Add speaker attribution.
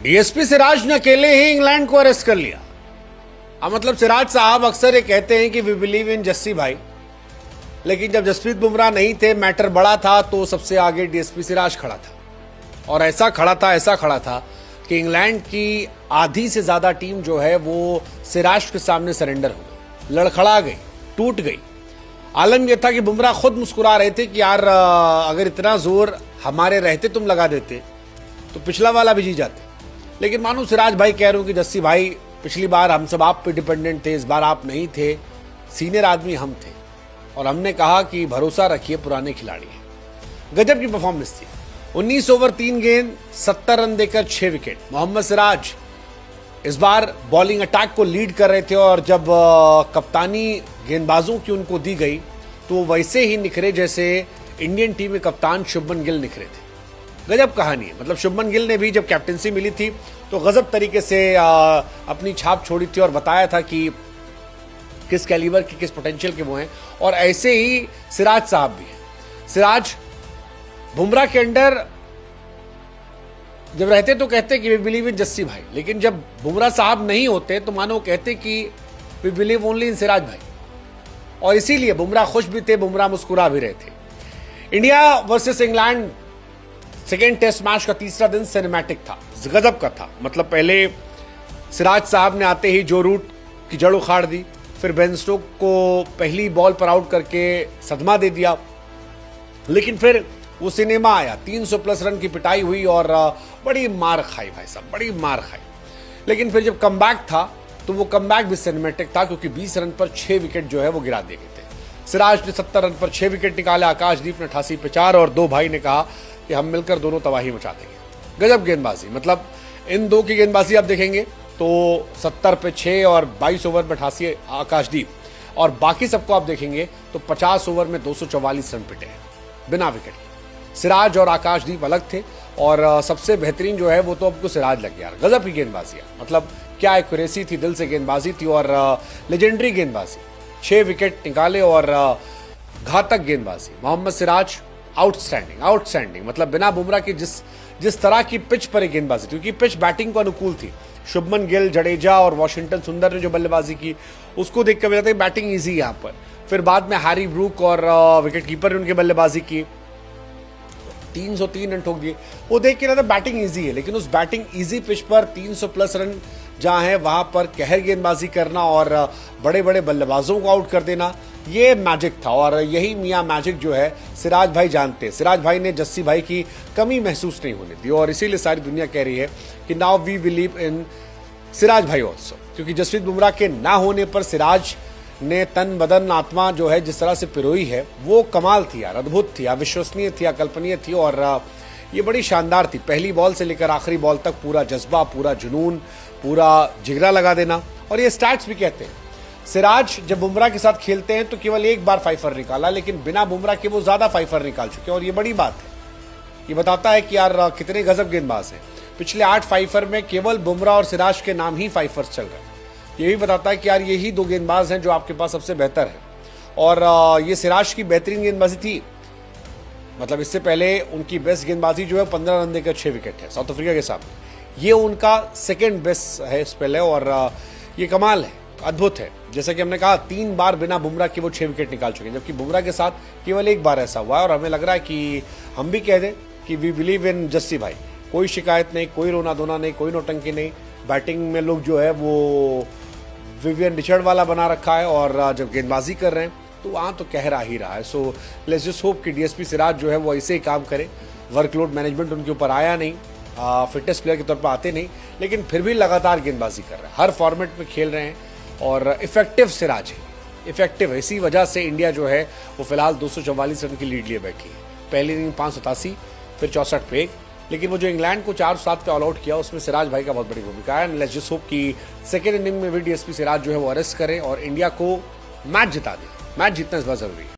Speaker 1: DSP Siraj ने अकेले ही England को अरेस्ट कर लिया। अब मतलब सिराज साहब अक्सर ये कहते हैं कि वी बिलीव इन जस्सी भाई, लेकिन जब जसप्रीत बुमराह नहीं थे, मैटर बड़ा था, तो सबसे आगे डीएसपी सिराज खड़ा था। और ऐसा खड़ा था कि इंग्लैंड की आधी से ज्यादा टीम जो है वो सिराज के सामने सरेंडर हो गई, लड़खड़ा गई, टूट गई। आलम यह था कि बुमराह खुद मुस्कुरा रहे थे कि यार अगर इतना जोर हमारे रहते तुम लगा देते तो पिछला वाला भी जी जाते। लेकिन मानो सिराज भाई कह रहे हो कि जस्सी भाई पिछली बार हम सब आप पे डिपेंडेंट थे, इस बार आप नहीं थे, सीनियर आदमी हम थे और हमने कहा कि भरोसा रखिए पुराने खिलाड़ी हैं। गजब की परफॉर्मेंस थी। 19 ओवर 3 गेंद 70 रन देकर 6 विकेट। मोहम्मद सिराज इस बार बॉलिंग अटैक को लीड कर रहे थे और जब कप्तानी गेंदबाजों की उनको दी गई तो वैसे ही निखरे जैसे इंडियन टीम के कप्तान शुभमन गिल निखरे थे। गजब कहानी है। मतलब शुभमन गिल ने भी जब कैप्टनसी मिली थी तो गजब तरीके से अपनी छाप छोड़ी थी और बताया था कि किस कैलिबर के, किस पोटेंशियल के वो हैं। और ऐसे ही सिराज साहब भी हैं। सिराज बुमराह के अंडर जब रहते तो कहते कि वी बिलीव इन जस्सी भाई, लेकिन जब बुमराह साहब नहीं होते तो मानो कहते कि we believe only in Siraj भाई। और इसीलिए बुमराह खुश भी थे, बुमराह मुस्कुरा भी रहे थे। India versus England second test match का तीसरा दिन सिनेमैटिक था, गजब का था। मतलब पहले सिराज साहब ने आते ही जो रूट की जड़ उखाड़ दी, फिर बेन स्टोक को पहली बॉल पर आउट करके सदमा दे दिया, लेकिन फिर वो सिनेमा आया, 300 प्लस रन की पिटाई हुई और बड़ी मार खाई भाई साहब, बड़ी मार खाई। लेकिन फिर जब कमबैक था तो वो कमबैक भी सिनेमैटिक था, क्योंकि 20 रन पर 6 विकेट जो है वो गिरा दिए गए थे। सिराज ने 70 रन पर 6 विकेट निकाले, आकाशदीप ने 88 पे 4 और दो भाई ने कहा कि हम मिलकर दोनों तबाही मचा देंगे। गजब गेंदबाजी। मतलब इन दो की गेंदबाजी आप देखेंगे तो 70 पे 6 और 22 ओवर में 88 आकाशदीप, और बाकी सबको आप देखेंगे तो 50 ओवर में 244 रन पिटे हैं बिना विकेट के। सिराज और आकाशदीप अलग थे और सबसे बेहतरीन जो है वो तो आपको सिराज लग गया। गजब की गेंदबाजी है। मतलब क्या एक्यूरेसी थी, दिल से गेंदबाजी थी और लेजेंडरी गेंदबाजी। 6 विकेट निकाले और घातक गेंदबाजी। मोहम्मद सिराज आउटस्टैंडिंग। मतलब बिना बुमराह की जिस तरह की पिच पर एक गेंदबाजी, क्योंकि पिच बैटिंग को अनुकूल थी। शुभमन गिल, जडेजा और वॉशिंगटन सुंदर ने जो बल्लेबाजी की उसको देखकर लगता है बैटिंग इजी है यहाँ पर। फिर बाद में हैरी ब्रूक और विकेट कीपर ने उनकी बल्लेबाजी की, 303 रन ठोक दिए। वो देख के लगता बैटिंग इजी है, लेकिन उस बैटिंग इजी पिच पर 300 प्लस रन जहां है वहां पर कहर गेंदबाजी करना और बड़े बड़े बल्लेबाजों को आउट कर देना, ये मैजिक था। और यही मियां मैजिक जो है सिराज भाई जानते हैं। सिराज भाई ने जस्सी भाई की कमी महसूस नहीं होने दी और इसीलिए सारी दुनिया कह रही है कि now we believe in Siraj भाई ऑल्सो, क्योंकि जसप्रीत बुमराह के ना होने पर सिराज ने तन बदन आत्मा जो है जिस तरह से पिरोई है वो कमाल थी यार, अद्भुत थी, अविश्वसनीय थी, अकल्पनीय थी और ये बड़ी शानदार थी। पहली बॉल से लेकर आखिरी बॉल तक पूरा जज्बा, पूरा जुनून, पूरा जिगरा लगा देना। और ये स्टैट्स भी कहते हैं, सिराज जब बुमराह के साथ खेलते हैं तो केवल एक बार 5 निकाला, लेकिन बिना बुमराह के वो ज्यादा 5 निकाल चुके हैं और ये बड़ी बात है। ये बताता है कि यार कितने गजब गेंदबाज हैं। पिछले 8 5 में केवल बुमराह और सिराज के नाम ही 5 चल रहे हैं। ये भी बताता है कि यार यही 2 गेंदबाज हैं जो आपके पास सबसे बेहतर है। और ये सिराज की बेहतरीन गेंदबाजी थी। मतलब इससे पहले उनकी बेस्ट गेंदबाजी जो है 15 रन देकर 6 विकेट है साउथ अफ्रीका के सामने। ये उनका सेकेंड बेस्ट है स्पेल है और ये कमाल है, अद्भुत है। जैसा कि हमने कहा 3 बार बिना बुमराह के वो 6 विकेट निकाल चुके हैं, जबकि बुमराह के साथ केवल एक बार ऐसा हुआ है। और हमें लग रहा है कि हम भी कह दें कि वी बिलीव इन जस्सी भाई। कोई शिकायत नहीं, कोई रोना धोना नहीं, कोई नौटंकी नहीं। बैटिंग में लोग जो है वो विवियन रिचर्ड वाला बना रखा है और जब गेंदबाजी कर रहे हैं तो वहाँ तो कह रहा ही रहा है। सो लेट्स जस्ट होप कि डीएसपी सिराज जो है वो ऐसे ही काम करे। वर्कलोड मैनेजमेंट उनके ऊपर आया नहीं, फिटनेस प्लेयर के तौर पर आते नहीं, लेकिन फिर भी लगातार गेंदबाजी कर रहे हैं, हर फॉर्मेट में खेल रहे हैं और इफेक्टिव सिराज है, इफेक्टिव है। इसी वजह से इंडिया जो है वो फिलहाल 244 रन की लीड लिए बैठी है। पहली इनिंग 587, फिर 64 पे 1। लेकिन वो जो इंग्लैंड को 4-7 पे ऑल आउट किया उसमें सिराज भाई का बहुत बड़ी भूमिका है। लेट्स जस्ट होप कि सेकेंड इनिंग में भी डीएसपी सिराज जो है वो अरेस्ट करे और इंडिया को मैच जिता दे। मैच जीतना इस बार जरूरी है।